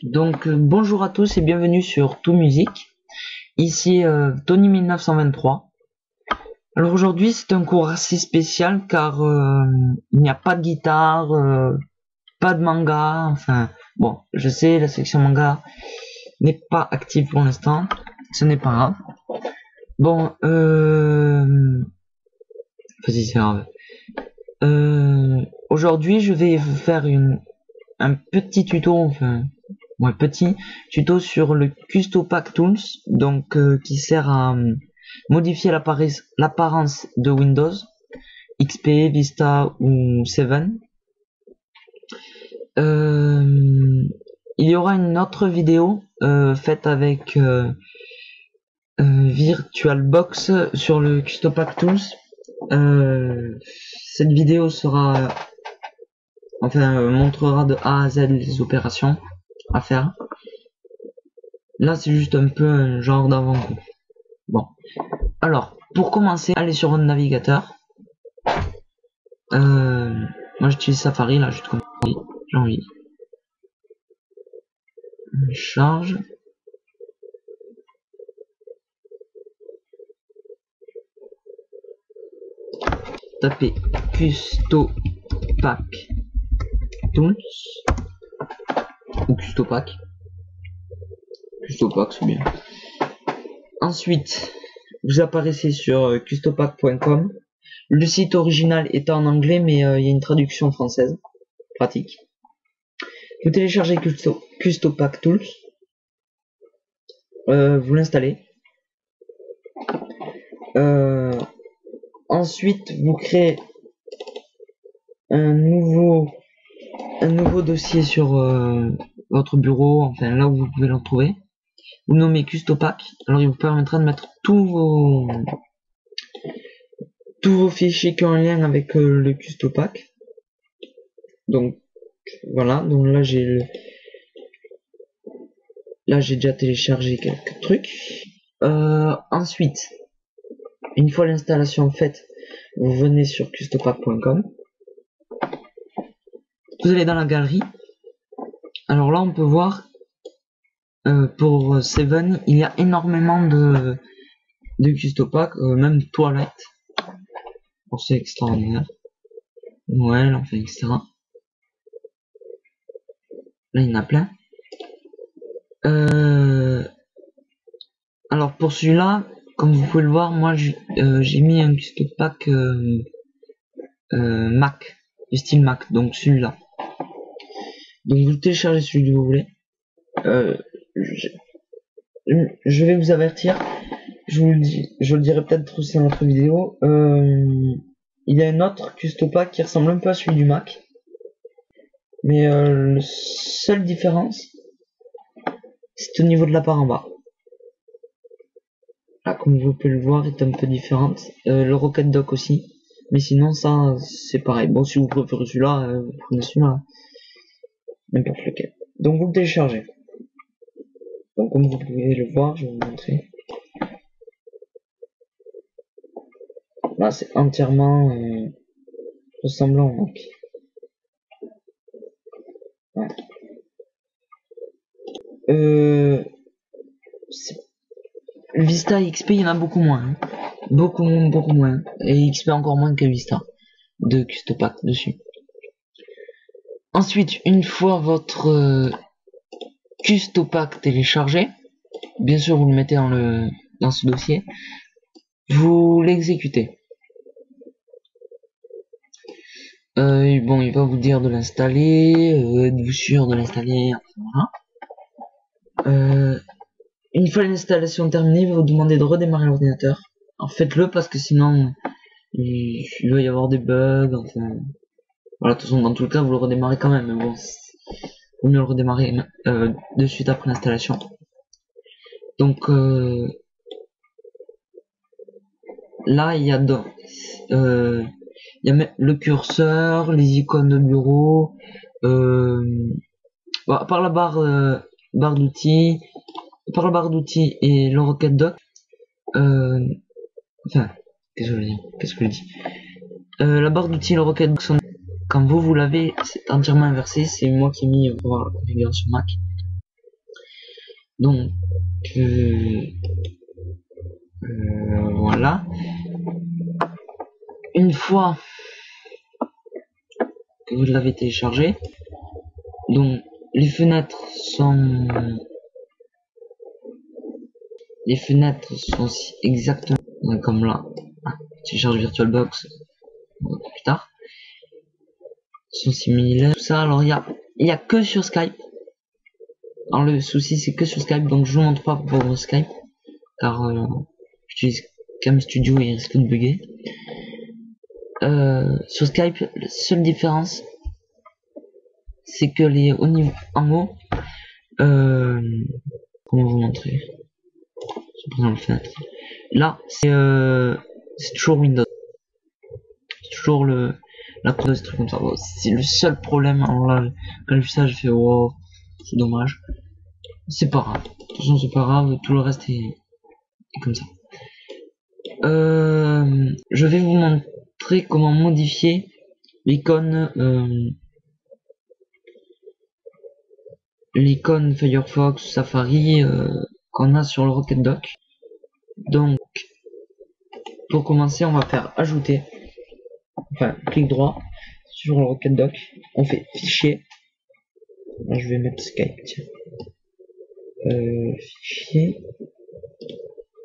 Donc bonjour à tous et bienvenue sur Tout Musique. Ici Tony 1923. Alors aujourd'hui c'est un cours assez spécial car il n'y a pas de guitare, pas de manga, enfin bon je sais la section manga n'est pas active pour l'instant, ce n'est pas grave. Bon vas-y c'est grave. Aujourd'hui je vais vous faire un petit tuto, enfin ouais, petit tuto sur le Custopack Tools, donc qui sert à modifier l'apparence de Windows, XP, Vista ou 7. Il y aura une autre vidéo faite avec VirtualBox sur le Custopack Tools. Cette vidéo sera montrera de A à Z les opérations à faire. Là c'est juste un peu un genre d'avant-goût. Bon, alors pour commencer, allez sur votre navigateur. Moi j'utilise Safari là, juste comme j'ai envie. Charge. Tapez Custopack Tools ou Custopack. Custopack c'est bien. Ensuite, vous apparaissez sur custopack.com. Le site original est en anglais, mais il y a une traduction française. Pratique. Vous téléchargez Custopack Tools. Vous l'installez. Ensuite, vous créez un nouveau dossier sur votre bureau, enfin là où vous pouvez le trouver. Vous nommez Custopack. Alors il vous permettra de mettre tous vos fichiers qui ont un lien avec le Custopack. Donc voilà, donc là j'ai déjà téléchargé quelques trucs. Ensuite, une fois l'installation faite, vous venez sur custopack.com. Vous allez dans la galerie. Alors là on peut voir pour 7, il y a énormément de Custopack, même toilettes. Bon, c'est extraordinaire. Noël, enfin, etc. Là, il y en a plein. Alors, pour celui-là, comme vous pouvez le voir, moi, j'ai mis un Custopack Mac, du style Mac, donc celui-là. Donc, vous téléchargez celui que vous voulez. Je vais vous avertir, je le dirai peut-être aussi dans notre vidéo. Il y a un autre Custopack qui ressemble un peu à celui du Mac. Mais la seule différence, c'est au niveau de la barre en bas. Là, comme vous pouvez le voir, est un peu différente. Le Rocket Dock aussi. Mais sinon, ça, c'est pareil. Bon, si vous préférez celui-là, vous prenez celui-là. N'importe lequel. Donc, vous le téléchargez. Donc, comme vous pouvez le voir, je vais vous montrer. Là, c'est entièrement ressemblant au Mac. Ouais. Vista et XP, il y en a beaucoup moins. Hein. Beaucoup moins. Et XP encore moins que Vista. De Custopack dessus. Ensuite, une fois votre Custopack téléchargé, bien sûr vous le mettez dans ce dossier, vous l'exécutez. Bon, il va vous dire de l'installer, êtes-vous sûr de l'installer, enfin, voilà. Une fois l'installation terminée, il va vous demander de redémarrer l'ordinateur. Alors faites-le parce que sinon il va y avoir des bugs, enfin voilà, de toute façon dans tout le cas vous le redémarrez quand même, mais bon, vaut mieux le redémarrer de suite après l'installation. Donc là il y a le curseur, les icônes de bureau, par la barre d'outils, et le Rocket Dock. Enfin, qu'est-ce que je dis? La barre d'outils et le Rocket Dock sont, quand vous l'avez, c'est entièrement inversé. C'est moi qui ai mis voir la configuration Mac. Donc voilà. Une fois que vous l'avez téléchargé, donc les fenêtres sont exactement comme là. Télécharge VirtualBox plus tard. Sont similaires. Tout ça. Alors il y a que sur Skype. Alors le souci c'est que sur Skype, donc je vous montre pas pour Skype, car j'utilise Cam Studio et il risque de bugger. Sur Skype, la seule différence c'est que les au niveau en haut, comment vous montrer, je prends la fenêtre. Là c'est toujours Windows, c'est toujours la couleur, des trucs comme ça. C'est le seul problème. Alors là, quand j'ai vu ça, j'ai fait wow, c'est dommage. C'est pas grave. De toute façon, c'est pas grave. Tout le reste est comme ça. Je vais vous montrer comment modifier l'icône Firefox Safari qu'on a sur le Rocket Dock. Donc, pour commencer, on va faire ajouter. Enfin, clic droit sur le Rocket Dock. On fait fichier. Là, je vais mettre Skype. Tiens. Fichier.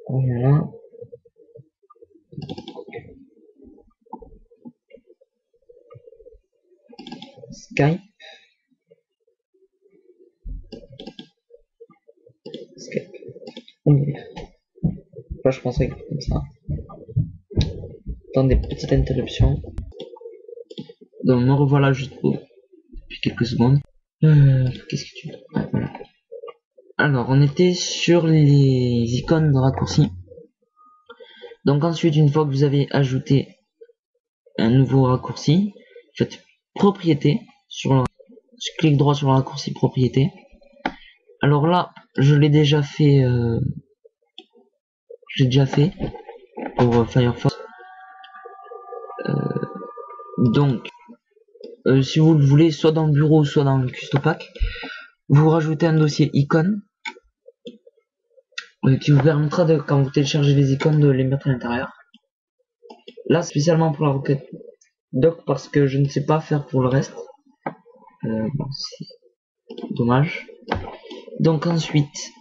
Voilà. Skype. Là, je pensais comme ça. Dans des petites interruptions. Donc, me revoilà juste depuis quelques secondes. Qu'est-ce que tu veux? Ouais, voilà. Alors, on était sur les icônes de raccourci. Donc ensuite, une fois que vous avez ajouté un nouveau raccourci, faites propriété je clique droit sur le raccourci propriété. Alors là, je l'ai déjà fait pour Firefox. Donc si vous le voulez, soit dans le bureau, soit dans le Custopack, vous rajoutez un dossier icônes qui vous permettra de, quand vous téléchargez les icônes, de les mettre à l'intérieur. Là, spécialement pour la Rocket Dock, parce que je ne sais pas faire pour le reste. Bon, c'est dommage. Donc ensuite,